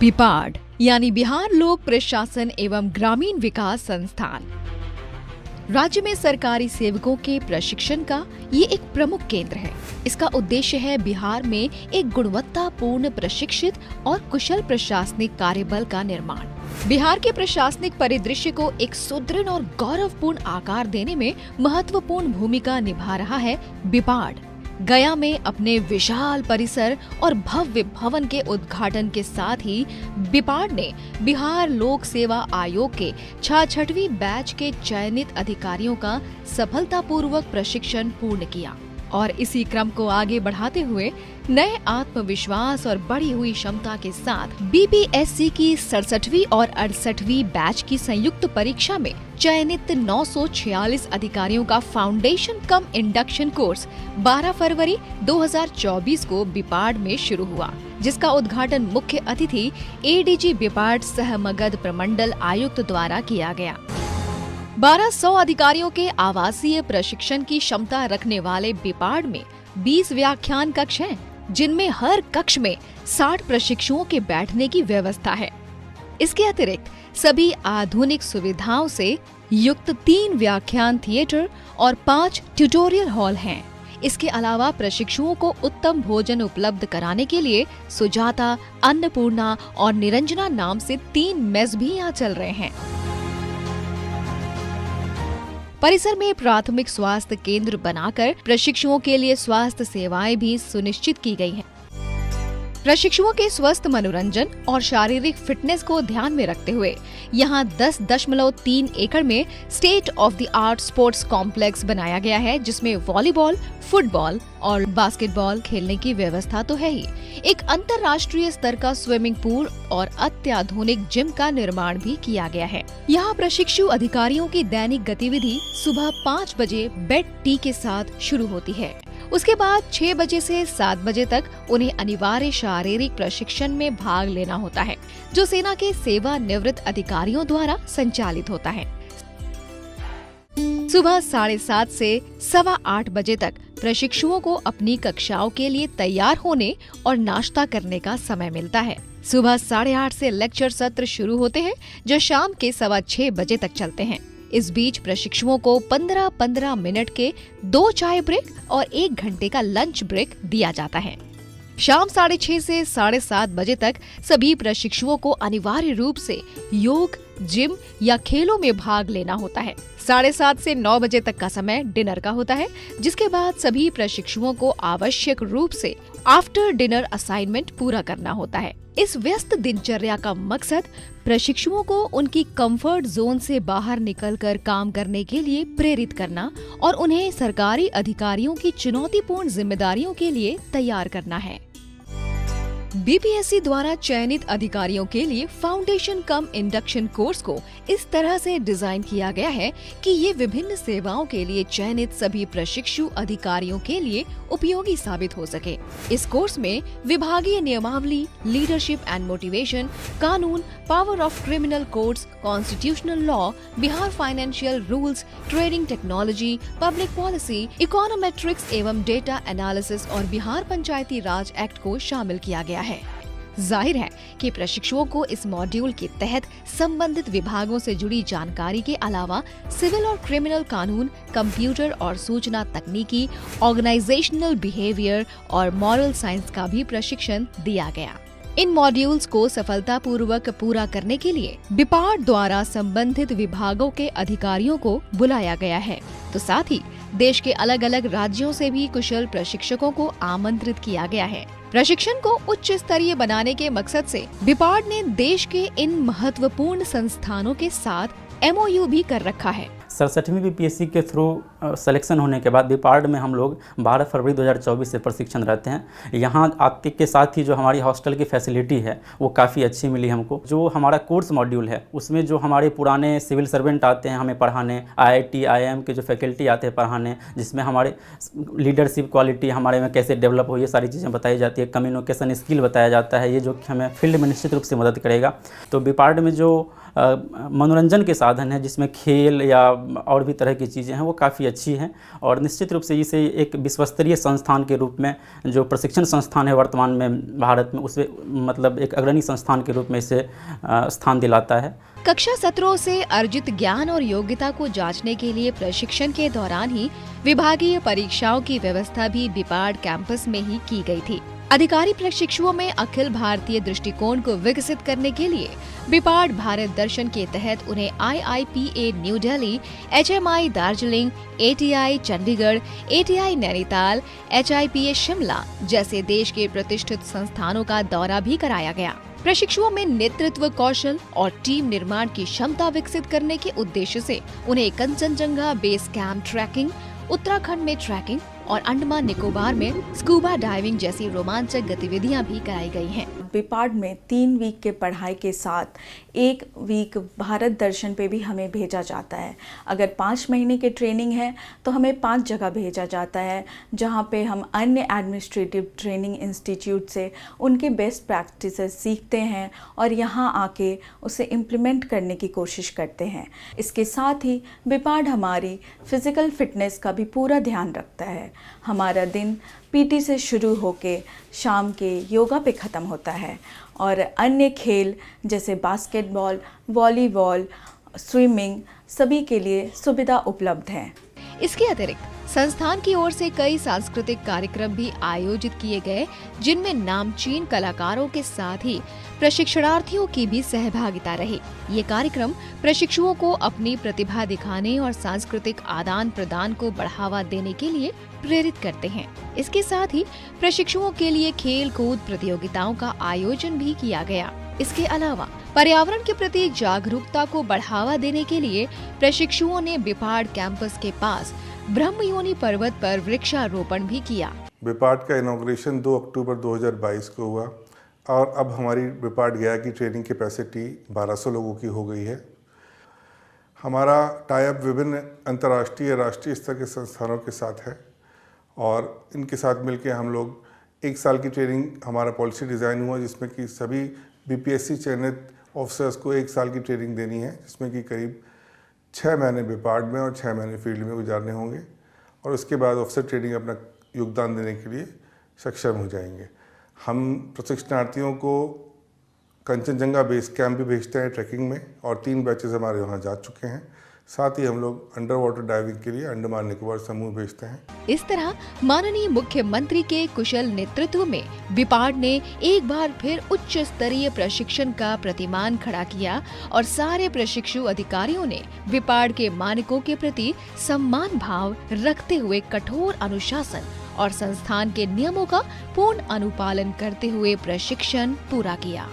बिपाड यानी बिहार लोक प्रशासन एवं ग्रामीण विकास संस्थान राज्य में सरकारी सेवकों के प्रशिक्षण का ये एक प्रमुख केंद्र है। इसका उद्देश्य है बिहार में एक गुणवत्तापूर्ण प्रशिक्षित और कुशल प्रशासनिक कार्यबल का निर्माण। बिहार के प्रशासनिक परिदृश्य को एक सुदृढ़ और गौरवपूर्ण आकार देने में महत्वपूर्ण भूमिका निभा रहा है बिपाड। गया में अपने विशाल परिसर और भव्य भवन के उद्घाटन के साथ ही बिपाड ने बिहार लोक सेवा आयोग के 66वीं बैच के चयनित अधिकारियों का सफलतापूर्वक प्रशिक्षण पूर्ण किया और इसी क्रम को आगे बढ़ाते हुए नए आत्मविश्वास और बढ़ी हुई क्षमता के साथ बीपीएससी की 67वीं और 68वीं बैच की संयुक्त परीक्षा में चयनित 946 अधिकारियों का फाउंडेशन कम इंडक्शन कोर्स 12 फरवरी 2024 को बिपाड में शुरू हुआ, जिसका उद्घाटन मुख्य अतिथि एडीजी बिपाड सह मगध प्रमंडल आयुक्त द्वारा किया गया। 1200 अधिकारियों के आवासीय प्रशिक्षण की क्षमता रखने वाले बिपाड में 20 व्याख्यान कक्ष हैं, जिनमें हर कक्ष में 60 प्रशिक्षुओं के बैठने की व्यवस्था है। इसके अतिरिक्त सभी आधुनिक सुविधाओं से युक्त 3 व्याख्यान थिएटर और 5 ट्यूटोरियल हॉल हैं। इसके अलावा प्रशिक्षुओं को उत्तम भोजन उपलब्ध कराने के लिए सुजाता, अन्नपूर्णा और निरंजना नाम से 3 मेस भी यहाँ चल रहे हैं। परिसर में प्राथमिक स्वास्थ्य केंद्र बनाकर प्रशिक्षुओं के लिए स्वास्थ्य सेवाएं भी सुनिश्चित की गई हैं। प्रशिक्षुओं के स्वस्थ मनोरंजन और शारीरिक फिटनेस को ध्यान में रखते हुए यहाँ 10.3 एकड़ में state of the art sports complex बनाया गया है, जिसमें वॉलीबॉल, फुटबॉल और बास्केटबॉल खेलने की व्यवस्था तो है ही। एक अंतर्राष्ट्रीय स्तर का स्विमिंग पूल और अत्याधुनिक जिम का निर्माण भी किया गया है। यहाँ प्रशिक्षु अधिकारियों की दैनिक गतिविधि सुबह 5 बजे बेड टी के साथ शुरू होती है। उसके बाद 6 बजे से 7 बजे तक उन्हें अनिवार्य शारीरिक प्रशिक्षण में भाग लेना होता है, जो सेना के सेवानिवृत्त अधिकारियों द्वारा संचालित होता है। सुबह 7:30 से 8:15 बजे तक प्रशिक्षुओं को अपनी कक्षाओं के लिए तैयार होने और नाश्ता करने का समय मिलता है। सुबह 8:30 से लेक्चर सत्र शुरू होते हैं, जो शाम के 6:15 बजे तक चलते हैं। इस बीच प्रशिक्षुओं को 15-15 मिनट के 2 चाय ब्रेक और 1 घंटे का लंच ब्रेक दिया जाता है। शाम 6:30 से 7:30 बजे तक सभी प्रशिक्षुओं को अनिवार्य रूप से योग, जिम या खेलों में भाग लेना होता है। 7:30 से 9 बजे तक का समय डिनर का होता है, जिसके बाद सभी प्रशिक्षुओं को आवश्यक रूप से आफ्टर डिनर असाइनमेंट पूरा करना होता है। इस व्यस्त दिनचर्या का मकसद प्रशिक्षुओं को उनकी कंफर्ट जोन से बाहर निकलकर काम करने के लिए प्रेरित करना और उन्हें सरकारी अधिकारियों की चुनौतीपूर्ण जिम्मेदारियों के लिए तैयार करना है। बीपीएससी द्वारा चयनित अधिकारियों के लिए फाउंडेशन कम इंडक्शन कोर्स को इस तरह से डिजाइन किया गया है कि ये विभिन्न सेवाओं के लिए चयनित सभी प्रशिक्षु अधिकारियों के लिए उपयोगी साबित हो सके। इस कोर्स में विभागीय नियमावली, लीडरशिप एंड मोटिवेशन, कानून, power of criminal courts, constitutional law, Bihar financial rules, trading technology, public policy, econometrics एवं डेटा एनालिसिस और बिहार पंचायती राज एक्ट को शामिल किया गया है। जाहिर है कि प्रशिक्षुओं को इस मॉड्यूल के तहत संबंधित विभागों से जुड़ी जानकारी के अलावा सिविल और क्रिमिनल कानून, कंप्यूटर और सूचना तकनीकी, ऑर्गेनाइजेशनल बिहेवियर और मॉरल साइंस का भी प्रशिक्षण दिया गया। इन मॉड्यूल्स को सफलतापूर्वक पूरा करने के लिए बिपाड द्वारा संबंधित विभागों के अधिकारियों को बुलाया गया है, तो साथ ही देश के अलग अलग राज्यों से भी कुशल प्रशिक्षकों को आमंत्रित किया गया है। प्रशिक्षण को उच्च स्तरीय बनाने के मकसद से बिपाड ने देश के इन महत्वपूर्ण संस्थानों के साथ एमओयू भी कर रखा है। 67वीं बीपीएससी के थ्रू सिलेक्शन होने के बाद बिपाड में हम लोग 12 फरवरी 2024 से प्रशिक्षण रहते हैं। यहाँ आते के साथ ही जो हमारी हॉस्टल की फैसिलिटी है वो काफ़ी अच्छी मिली हमको। जो हमारा कोर्स मॉड्यूल है उसमें जो हमारे पुराने सिविल सर्वेंट आते हैं हमें पढ़ाने, आईआईटी, आईआईएम के जो फैकल्टी आते हैं पढ़ाने, जिसमें हमारे लीडरशिप क्वालिटी हमारे में कैसे डेवलप हो, ये सारी चीज़ें बताई जाती है। कम्युनिकेशन स्किल बताया जाता है, ये जो कि हमें फील्ड में निश्चित रूप से मदद करेगा। तो बिपाड में जो मनोरंजन के साधन है, जिसमें खेल या और भी तरह की चीज़ें हैं, वो काफ़ी अच्छी हैं। और निश्चित रूप से इसे एक विश्वस्तरीय संस्थान के रूप में, जो प्रशिक्षण संस्थान है वर्तमान में भारत में, उसे मतलब एक अग्रणी संस्थान के रूप में इसे स्थान दिलाता है। कक्षा सत्रों से अर्जित ज्ञान और योग्यता को जांचने के लिए प्रशिक्षण के दौरान ही विभागीय परीक्षाओं की व्यवस्था भी बिपाड कैंपस में ही की गई थी। अधिकारी प्रशिक्षुओं में अखिल भारतीय दृष्टिकोण को विकसित करने के लिए बिपाड भारत दर्शन के तहत उन्हें IIPA new Delhi, HMI Darjeeling, ATI Chandigarh, ATI Nainital, HIPA Shimla जैसे देश के प्रतिष्ठित संस्थानों का दौरा भी कराया गया। प्रशिक्षुओं में नेतृत्व कौशल और टीम निर्माण की क्षमता विकसित करने के उद्देश्य से उन्हें Kanchenjunga base camp trekking, Uttarakhand में ट्रैकिंग और अंडमान निकोबार में स्कूबा डाइविंग जैसी रोमांचक गतिविधियां भी कराई गई हैं। बिपाड में 3 वीक के पढ़ाई के साथ 1 वीक भारत दर्शन पे भी हमें भेजा जाता है। अगर 5 महीने की ट्रेनिंग है तो हमें 5 जगह भेजा जाता है, जहाँ पे हम अन्य एडमिनिस्ट्रेटिव ट्रेनिंग इंस्टीट्यूट से उनके बेस्ट प्रैक्टिसेस सीखते हैं और यहाँ आके उसे इम्प्लीमेंट करने की कोशिश करते हैं। इसके साथ ही बिपाड हमारी फिज़िकल फिटनेस का भी पूरा ध्यान रखता है। हमारा दिन PT से शुरू होके शाम के योगा पे ख़त्म होता है और अन्य खेल जैसे बास्केटबॉल, वॉलीबॉल, स्विमिंग सभी के लिए सुविधा उपलब्ध है। इसके अतिरिक्त संस्थान की ओर से कई सांस्कृतिक कार्यक्रम भी आयोजित किए गए, जिनमें नामचीन कलाकारों के साथ ही प्रशिक्षणार्थियों की भी सहभागिता रही। ये कार्यक्रम प्रशिक्षुओं को अपनी प्रतिभा दिखाने और सांस्कृतिक आदान प्रदान को बढ़ावा देने के लिए प्रेरित करते हैं। इसके साथ ही प्रशिक्षुओं के लिए खेल कूद प्रतियोगिताओं का आयोजन भी किया गया। इसके अलावा पर्यावरण के प्रति जागरूकता को बढ़ावा देने के लिए प्रशिक्षुओं ने बिपाड कैंपस के पास ब्रह्मयोनी पर्वत पर वृक्षारोपण भी किया। बिपाड का इनॉग्रेशन 2 अक्टूबर 2022 को हुआ और अब हमारी बिपाड गया की ट्रेनिंग कैपेसिटी 1200 लोगों की हो गई है। हमारा टाई अप विभिन्न अंतर्राष्ट्रीय राष्ट्रीय स्तर के संस्थानों के साथ है और इनके साथ मिलकर हम लोग 1 साल की ट्रेनिंग, हमारा पॉलिसी डिज़ाइन हुआ जिसमें कि सभी BPSC चयनित ऑफिसर्स को 1 साल की ट्रेनिंग देनी है, जिसमें कि करीब 6 महीने बिपाड में और 6 महीने फील्ड में गुजारने होंगे और उसके बाद ऑफिसर ट्रेनिंग अपना योगदान देने के लिए सक्षम हो जाएंगे। हम प्रशिक्षणार्थियों को कंचनजंगा बेस कैंप भी भेजते हैं ट्रैकिंग में और 3 बैचेस हमारे वहाँ जा चुके हैं। साथ ही हम लोग अंडर वाटर डाइविंग के लिए अंडमान निकोबार समूह भेजते हैं। इस तरह माननीय मुख्यमंत्री के कुशल नेतृत्व में बिपाड ने एक बार फिर उच्च स्तरीय प्रशिक्षण का प्रतिमान खड़ा किया और सारे प्रशिक्षु अधिकारियों ने बिपाड के मानकों के प्रति सम्मान भाव रखते हुए कठोर अनुशासन और संस्थान के नियमों का पूर्ण अनुपालन करते हुए प्रशिक्षण पूरा किया।